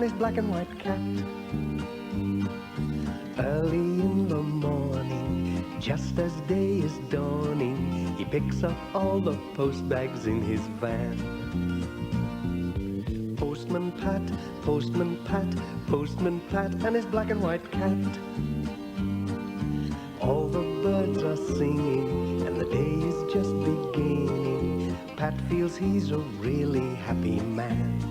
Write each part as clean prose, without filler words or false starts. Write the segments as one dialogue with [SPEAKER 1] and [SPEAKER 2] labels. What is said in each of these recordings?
[SPEAKER 1] his black and white cat. Early in the morning, just as day is dawning, he picks up all the post bags in his van. Postman Pat, Postman Pat, Postman Pat, and his black and white cat. All the birds are singing, and the day is just beginning. Pat feels he's a really happy man.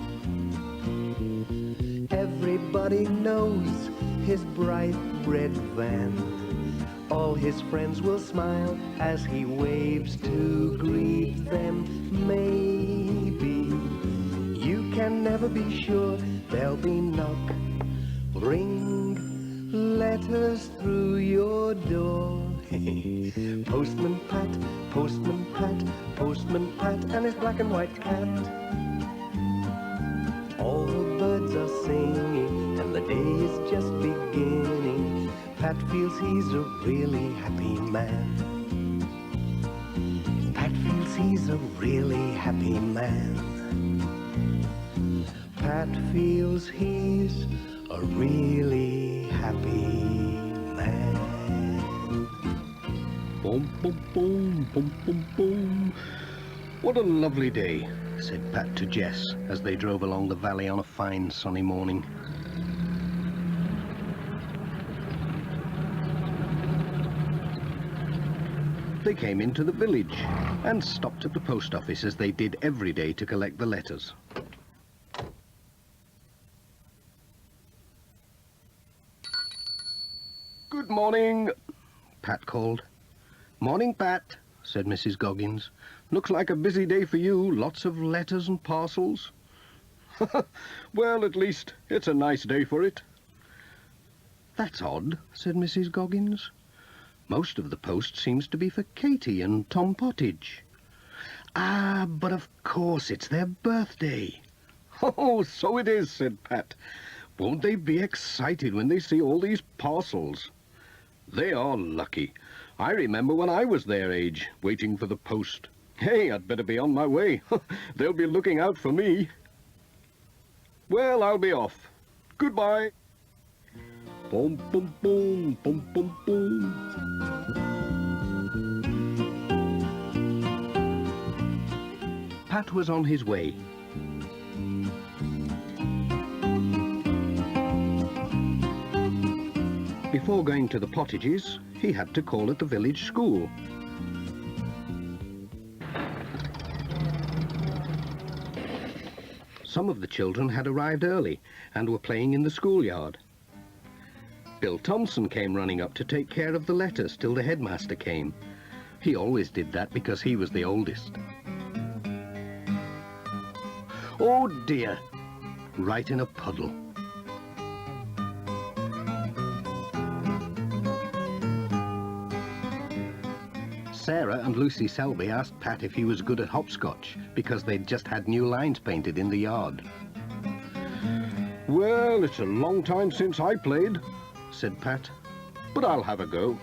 [SPEAKER 1] Everybody knows his bright red van. All his friends will smile as he waves to greet them. Maybe you can never be sure. There'll be knock, ring, letters through your door. Postman Pat, Postman Pat, Postman Pat, and his black and white cat. All the birds are singing, and the day is just beginning. Pat feels he's a really happy man. Pat feels he's a really happy man. Pat feels he's a really happy man.
[SPEAKER 2] Boom, boom, boom, boom, boom, boom. What a lovely day, said Pat to Jess as they drove along the valley on a fine sunny morning. They came into the village and stopped at the post office as they did every day to collect the letters. Good morning, Pat called. Morning, Pat, said Mrs. Goggins. Looks like a busy day for you, lots of letters and parcels. Well, at least it's a nice day for it. That's odd, said Mrs. Goggins. Most of the post seems to be for Katie and Tom Pottage. Ah, but of course it's their birthday. Oh, so it is, said Pat. Won't they be excited when they see all these parcels? They are lucky. I remember when I was their age, waiting for the post. Hey, I'd better be on my way. They'll be looking out for me. Well, I'll be off. Goodbye. Boom, boom, boom, boom, boom, boom. Pat was on his way. Before going to the Pottages, he had to call at the village school. Some of the children had arrived early and were playing in the schoolyard. Bill Thompson came running up to take care of the letters till the headmaster came. He always did that because he was the oldest. Oh dear, right in a puddle. Sarah and Lucy Selby asked Pat if he was good at hopscotch because they'd just had new lines painted in the yard. Well, it's a long time since I played, said Pat, but I'll have a go.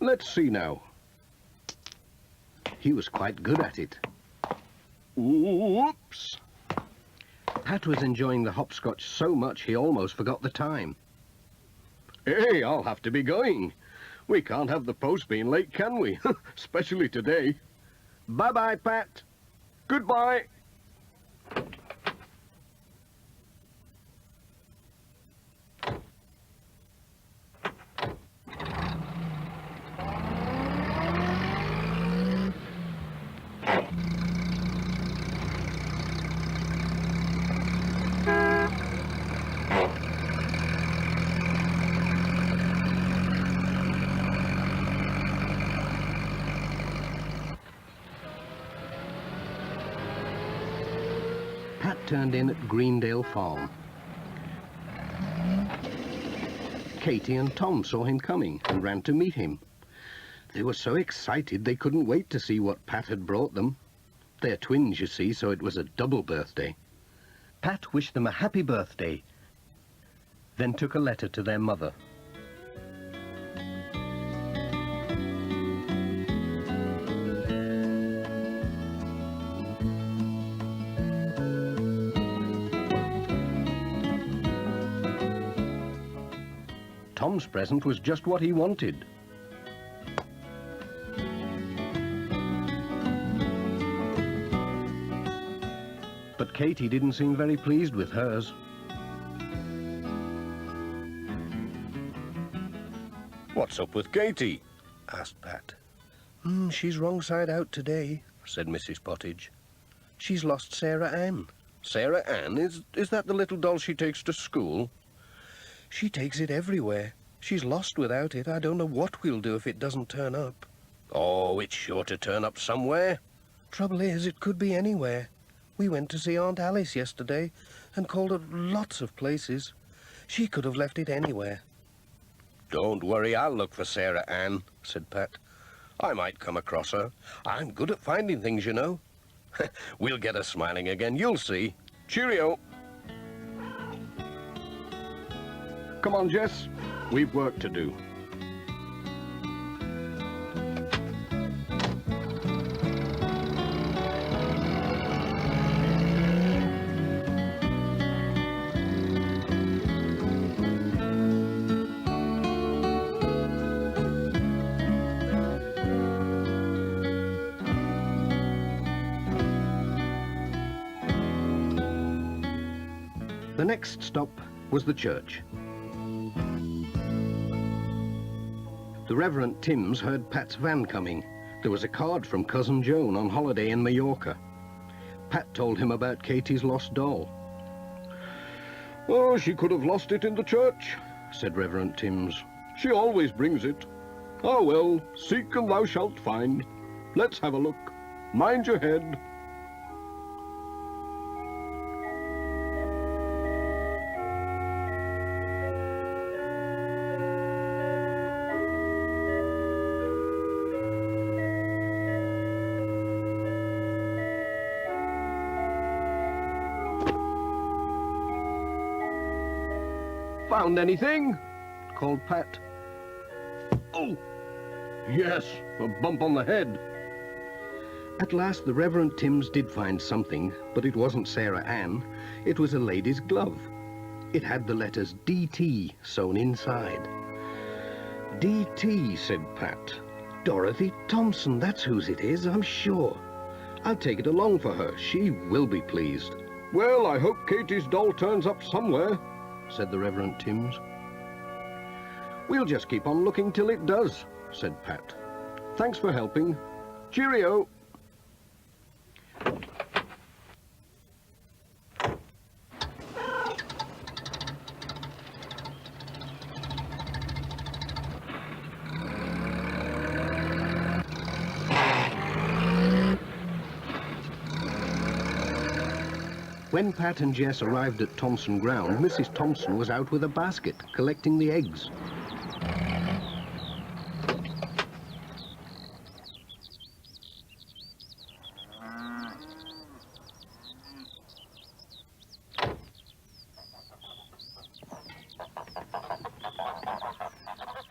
[SPEAKER 2] Let's see now. He was quite good at it. Whoops! Pat was enjoying the hopscotch so much he almost forgot the time. Hey, I'll have to be going. We can't have the post being late, can we? Especially today. Bye-bye, Pat. Goodbye. Pat turned in at Greendale Farm. Katie and Tom saw him coming and ran to meet him. They were so excited they couldn't wait to see what Pat had brought them. They're twins, you see, so it was a double birthday. Pat wished them a happy birthday, then took a letter to their mother. Tom's present was just what he wanted. But Katie didn't seem very pleased with hers. "What's up with Katie?" asked Pat. "She's wrong side out today," said Mrs. Pottage. "She's lost Sarah Ann." "Sarah Ann? Is that the little doll she takes to school?" "She takes it everywhere. She's lost without it. I don't know what we'll do if it doesn't turn up." "Oh, it's sure to turn up somewhere." "Trouble is, it could be anywhere. We went to see Aunt Alice yesterday and called at lots of places. She could have left it anywhere." "Don't worry, I'll look for Sarah Ann," said Pat. "I might come across her. I'm good at finding things, you know." "We'll get her smiling again, you'll see. Cheerio." "Come on, Jess. We've work to do." The next stop was the church. The Reverend Timms heard Pat's van coming. There was a card from Cousin Joan on holiday in Mallorca. Pat told him about Katie's lost doll. "Oh, she could have lost it in the church," said Reverend Timms. "She always brings it. Ah, well, seek and thou shalt find. Let's have a look. Mind your head." "Found anything?" called Pat. "Oh, yes, a bump on the head." At last the Reverend Timms did find something, but it wasn't Sarah Ann. It was a lady's glove. It had the letters D.T. sewn inside. "D.T.," said Pat. "Dorothy Thompson, that's whose it is, I'm sure. I'll take it along for her. She will be pleased." "Well, I hope Katie's doll turns up somewhere," said the Reverend Timms. "We'll just keep on looking till it does," said Pat. "Thanks for helping. Cheerio." When Pat and Jess arrived at Thompson Ground, Mrs. Thompson was out with a basket, collecting the eggs.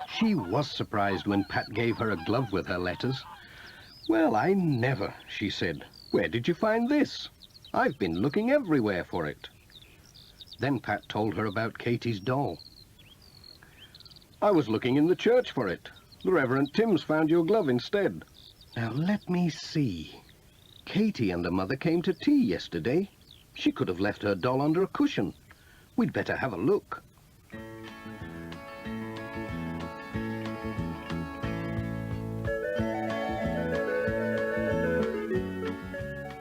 [SPEAKER 2] She was surprised when Pat gave her a glove with her letters. "Well, I never," she said. "Where did you find this? I've been looking everywhere for it." Then Pat told her about Katie's doll. "I was looking in the church for it. The Reverend Timms found your glove instead." "Now, let me see. Katie and her mother came to tea yesterday. She could have left her doll under a cushion. We'd better have a look."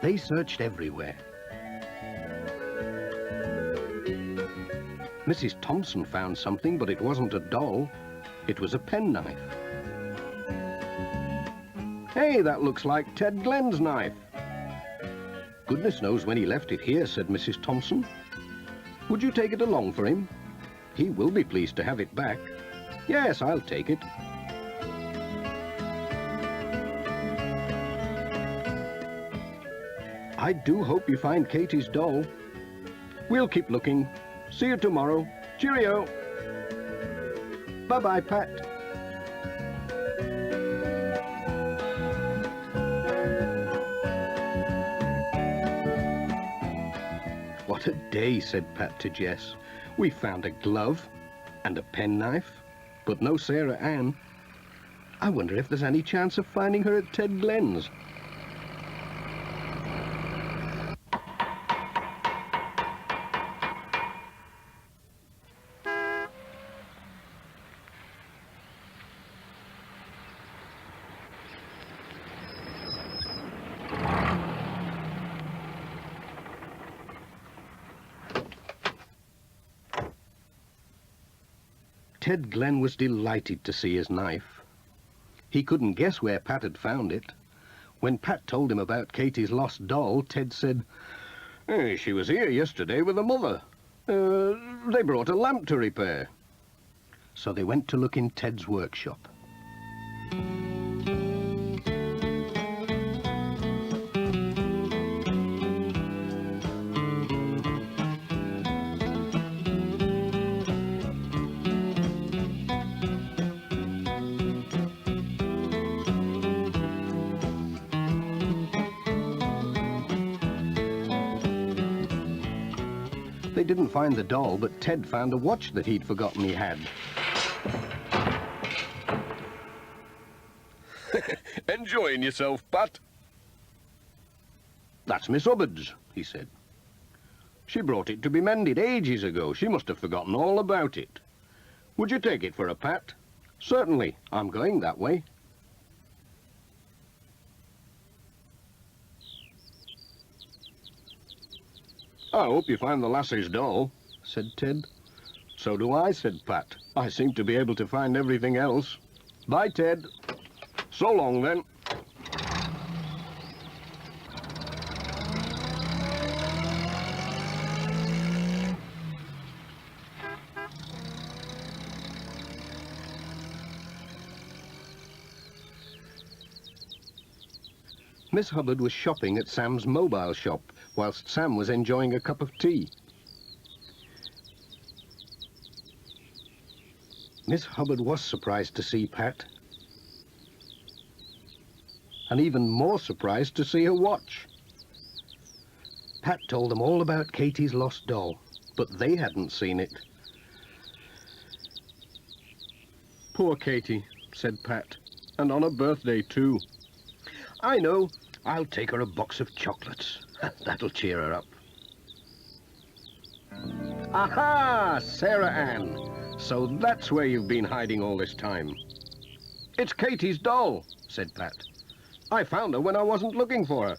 [SPEAKER 2] They searched everywhere. Mrs. Thompson found something, but it wasn't a doll. It was a penknife. "Hey, that looks like Ted Glenn's knife." "Goodness knows when he left it here," said Mrs. Thompson. "Would you take it along for him? He will be pleased to have it back." "Yes, I'll take it." "I do hope you find Katie's doll. We'll keep looking. See you tomorrow. Cheerio." "Bye-bye, Pat." "What a day," said Pat to Jess. "We found a glove and a penknife but no Sarah Ann. I wonder if there's any chance of finding her at Ted Glen's. Ted Glen was delighted to see his knife. He couldn't guess where Pat had found it. When Pat told him about Katie's lost doll, Ted said, "Hey, she was here yesterday with her mother. They brought a lamp to repair." So they went to look in Ted's workshop. They didn't find the doll, but Ted found a watch that he'd forgotten he had.
[SPEAKER 3] Enjoying yourself, Pat?
[SPEAKER 2] "That's Miss Hubbard's," he said. "She brought it to be mended ages ago. She must have forgotten all about it. Would you take it for a Pat?" "Certainly. I'm going that way." "I hope you find the lassie's doll," said Ted. "So do I," said Pat. "I seem to be able to find everything else. Bye, Ted." "So long, then." Miss Hubbard was shopping at Sam's mobile shop, whilst Sam was enjoying a cup of tea. Miss Hubbard was surprised to see Pat, and even more surprised to see her watch. Pat told them all about Katie's lost doll, but they hadn't seen it. "Poor Katie," said Pat, "and on her birthday too." "I know. I'll take her a box of chocolates. That'll cheer her up." "Aha! Sarah Ann. So that's where you've been hiding all this time." "It's Katie's doll," said Pat. "I found her when I wasn't looking for her,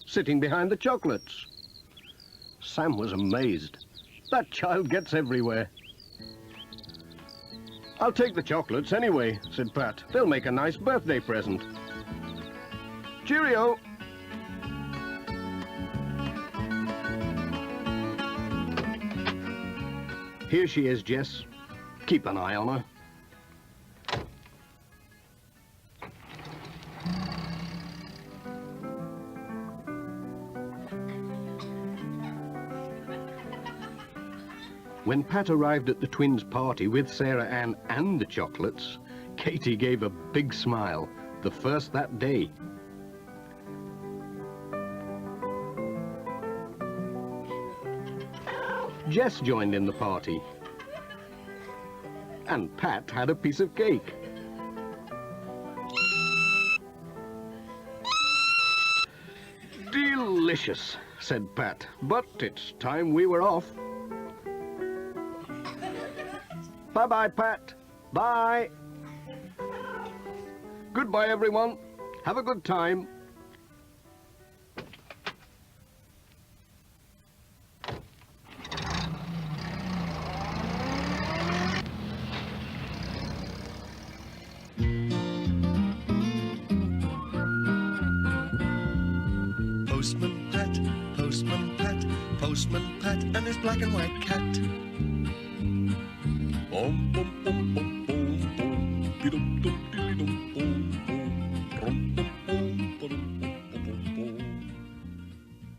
[SPEAKER 2] sitting behind the chocolates." Sam was amazed. That child gets everywhere. "I'll take the chocolates anyway," said Pat. "They'll make a nice birthday present." "Cheerio." "Here she is, Jess. Keep an eye on her." When Pat arrived at the twins' party with Sarah Ann and the chocolates, Katie gave a big smile, the first that day. Jess joined in the party, and Pat had a piece of cake. "Delicious," said Pat, "but it's time we were off." "Bye-bye, Pat. Bye." "Goodbye, everyone. Have a good time."
[SPEAKER 4] Postman Pat, Postman Pat, Postman Pat, and his black and white cat. Boom, boom, boom, boom, boom, boom, dee-dum, dum, dee-dum, boom.